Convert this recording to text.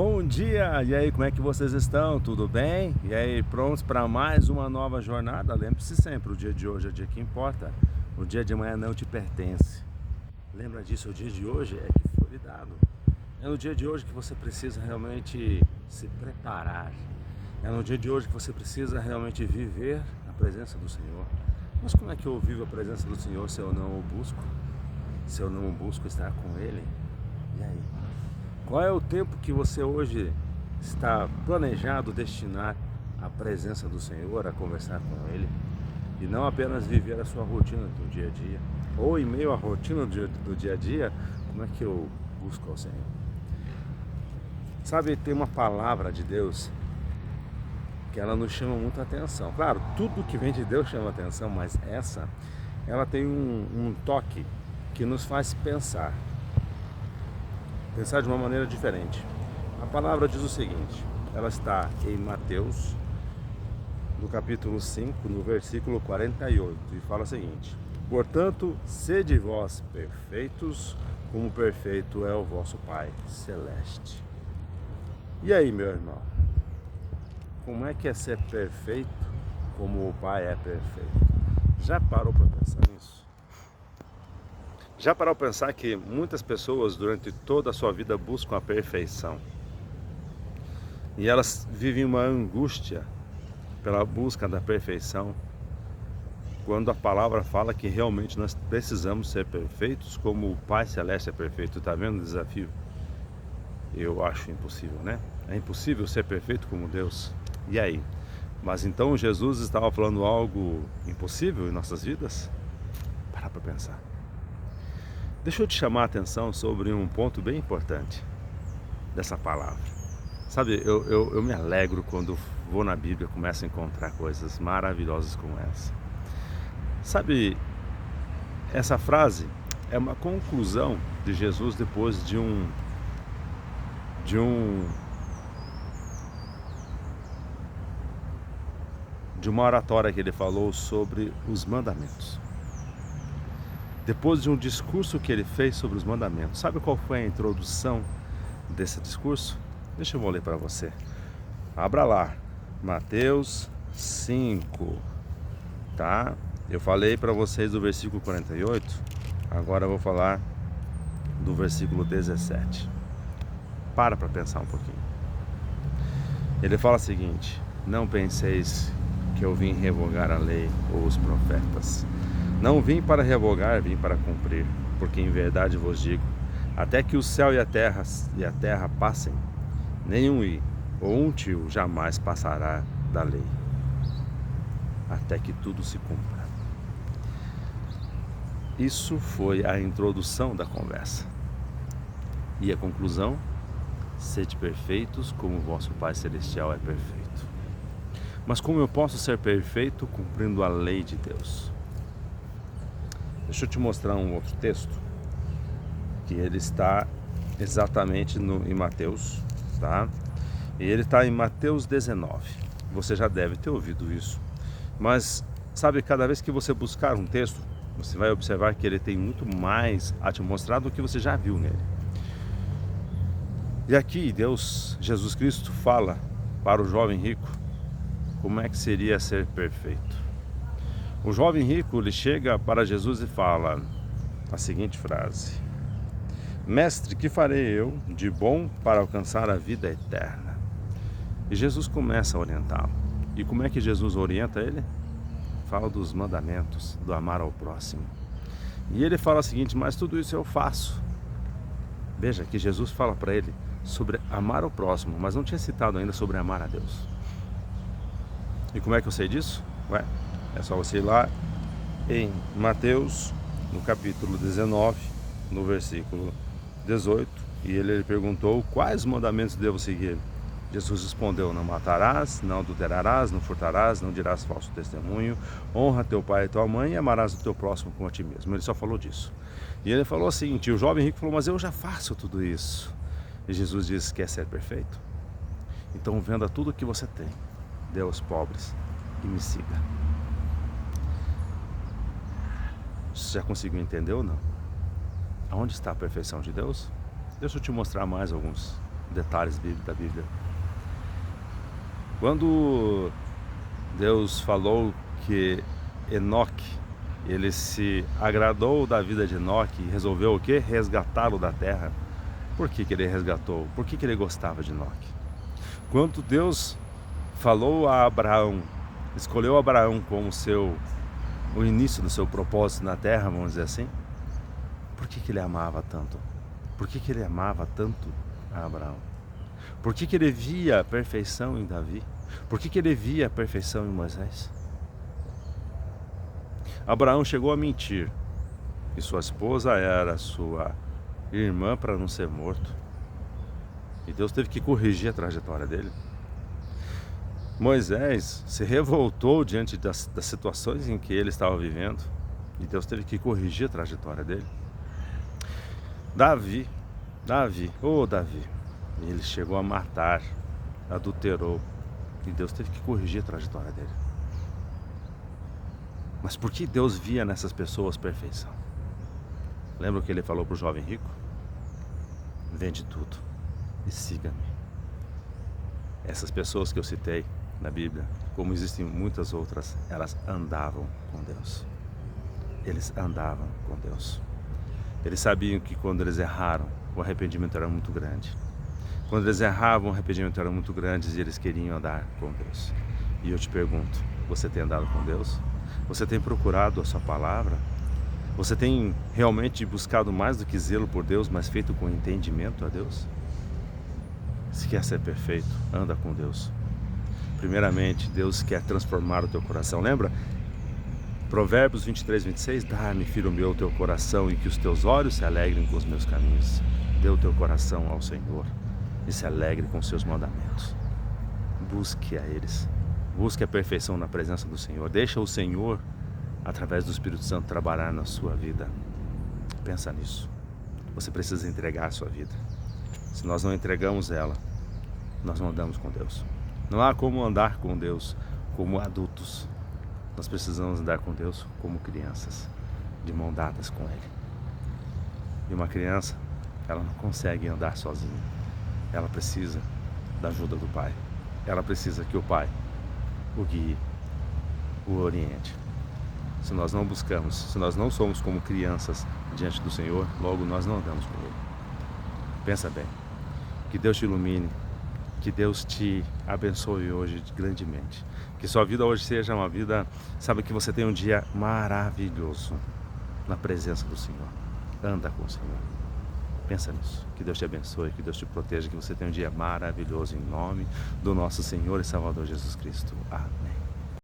Bom dia! E aí, como é que vocês estão? Tudo bem? E aí, prontos para mais uma nova jornada? Lembre-se sempre, o dia de hoje é o dia que importa. O dia de amanhã não te pertence. Lembra disso, o dia de hoje é que foi lhe dado. É no dia de hoje que você precisa realmente se preparar. É no dia de hoje que você precisa realmente viver a presença do Senhor. Mas como é que eu vivo a presença do Senhor se eu não o busco? Se eu não busco estar com Ele? E aí? Qual é o tempo que você hoje está planejado destinar à presença do Senhor, a conversar com Ele? E não apenas viver a sua rotina do dia a dia. Ou em meio à rotina do dia a dia, como é que eu busco ao Senhor? Sabe, tem uma palavra de Deus que ela nos chama muita atenção. Claro, tudo que vem de Deus chama atenção, mas ela tem um toque que nos faz pensar de uma maneira diferente. A palavra diz o seguinte, ela está em Mateus, no capítulo 5, no versículo 48, e fala o seguinte: portanto, sede vós perfeitos, como perfeito é o vosso Pai Celeste. E aí, meu irmão, como é que é ser perfeito como o Pai é perfeito? Já parou para pensar nisso? Já parou para pensar que muitas pessoas durante toda a sua vida buscam a perfeição? E elas vivem uma angústia pela busca da perfeição, quando a palavra fala que realmente nós precisamos ser perfeitos como o Pai Celeste é perfeito. Está vendo o desafio? Eu acho impossível, né? É impossível ser perfeito como Deus. E aí? Mas então Jesus estava falando algo impossível em nossas vidas? Para pensar. Deixa eu te chamar a atenção sobre um ponto bem importante dessa palavra. Sabe, eu me alegro quando vou na Bíblia e começo a encontrar coisas maravilhosas como essa. Sabe, essa frase é uma conclusão de Jesus depois de uma oratória que ele falou sobre os mandamentos. Depois de um discurso que ele fez sobre os mandamentos, sabe qual foi a introdução desse discurso? Deixa eu ler para você. Abra lá, Mateus 5, tá? Eu falei para vocês do versículo 48, agora eu vou falar do versículo 17. Para pensar um pouquinho. Ele fala o seguinte: não penseis que eu vim revogar a lei ou os profetas. Não vim para revogar, vim para cumprir, porque em verdade vos digo, até que o céu e a terra passem, nenhum i ou um tio jamais passará da lei, até que tudo se cumpra. Isso foi a introdução da conversa. E a conclusão? Sede perfeitos como o vosso Pai Celestial é perfeito. Mas como eu posso ser perfeito cumprindo a lei de Deus? Deixa eu te mostrar um outro texto, que ele está exatamente em Mateus, tá? E ele está em Mateus 19. Você já deve ter ouvido isso. Mas, sabe, cada vez que você buscar um texto, você vai observar que ele tem muito mais a te mostrar do que você já viu nele. E aqui Jesus Cristo fala para o jovem rico como é que seria ser perfeito. O jovem rico, ele chega para Jesus e fala a seguinte frase: mestre, que farei eu de bom para alcançar a vida eterna? E Jesus começa a orientá-lo. E como é que Jesus orienta ele? Fala dos mandamentos, do amar ao próximo. E ele fala o seguinte: mas tudo isso eu faço. Veja que Jesus fala para ele sobre amar ao próximo, mas não tinha citado ainda sobre amar a Deus. E como é que eu sei disso? É só você ir lá em Mateus, no capítulo 19, no versículo 18, e ele perguntou: quais mandamentos devo seguir? Jesus respondeu: não matarás, não adulterarás, não furtarás, não dirás falso testemunho, honra teu pai e tua mãe e amarás o teu próximo como a ti mesmo. Ele só falou disso. E ele falou assim, o jovem rico falou: mas eu já faço tudo isso. E Jesus disse: quer ser perfeito? Então venda tudo o que você tem, dê aos pobres e me siga. Você já conseguiu entender ou não? Aonde está a perfeição de Deus? Deixa eu te mostrar mais alguns detalhes da Bíblia. Quando Deus falou que Enoque, ele se agradou da vida de Enoque e resolveu o quê? Resgatá-lo da terra. Por que ele resgatou? Por que ele gostava de Enoque? Quando Deus falou a Abraão, escolheu Abraão como o início do seu propósito na terra, vamos dizer assim, por que ele amava tanto? Por que ele amava tanto a Abraão? Por que ele via a perfeição em Davi? Por que ele via a perfeição em Moisés? Abraão chegou a mentir que sua esposa era sua irmã para não ser morto. E Deus teve que corrigir a trajetória dele. Moisés se revoltou diante das situações em que ele estava vivendo. E Deus teve que corrigir a trajetória dele. Davi, ele chegou a matar, adulterou. E Deus teve que corrigir a trajetória dele. Mas por que Deus via nessas pessoas perfeição? Lembra o que ele falou para o jovem rico? Vende tudo e siga-me. Essas pessoas que eu citei na Bíblia, como existem muitas outras, elas andavam com Deus. Eles andavam com Deus. Eles sabiam que quando eles erraram, o arrependimento era muito grande. Quando eles erravam, o arrependimento era muito grande e eles queriam andar com Deus. E eu te pergunto, você tem andado com Deus? Você tem procurado a sua palavra? Você tem realmente buscado mais do que zelo por Deus, mas feito com entendimento a Deus? Se quer ser perfeito, anda com Deus. Primeiramente, Deus quer transformar o teu coração. Lembra? Provérbios 23, 26. Dá-me, filho meu, o teu coração e que os teus olhos se alegrem com os meus caminhos. Dê o teu coração ao Senhor e se alegre com os seus mandamentos. Busque a eles. Busque a perfeição na presença do Senhor. Deixa o Senhor, através do Espírito Santo, trabalhar na sua vida. Pensa nisso. Você precisa entregar a sua vida. Se nós não entregamos ela, nós não andamos com Deus. Não há como andar com Deus como adultos. Nós precisamos andar com Deus como crianças, de mão dadas com Ele. E uma criança, ela não consegue andar sozinha. Ela precisa da ajuda do Pai. Ela precisa que o Pai o guie, o oriente. Se nós não buscamos, se nós não somos como crianças diante do Senhor, logo nós não andamos com Ele. Pensa bem. Que Deus te ilumine. Que Deus te abençoe hoje grandemente. Que sua vida hoje seja uma vida, sabe, que você tenha um dia maravilhoso na presença do Senhor. Anda com o Senhor. Pensa nisso. Que Deus te abençoe, que Deus te proteja, que você tenha um dia maravilhoso em nome do nosso Senhor e Salvador Jesus Cristo. Amém.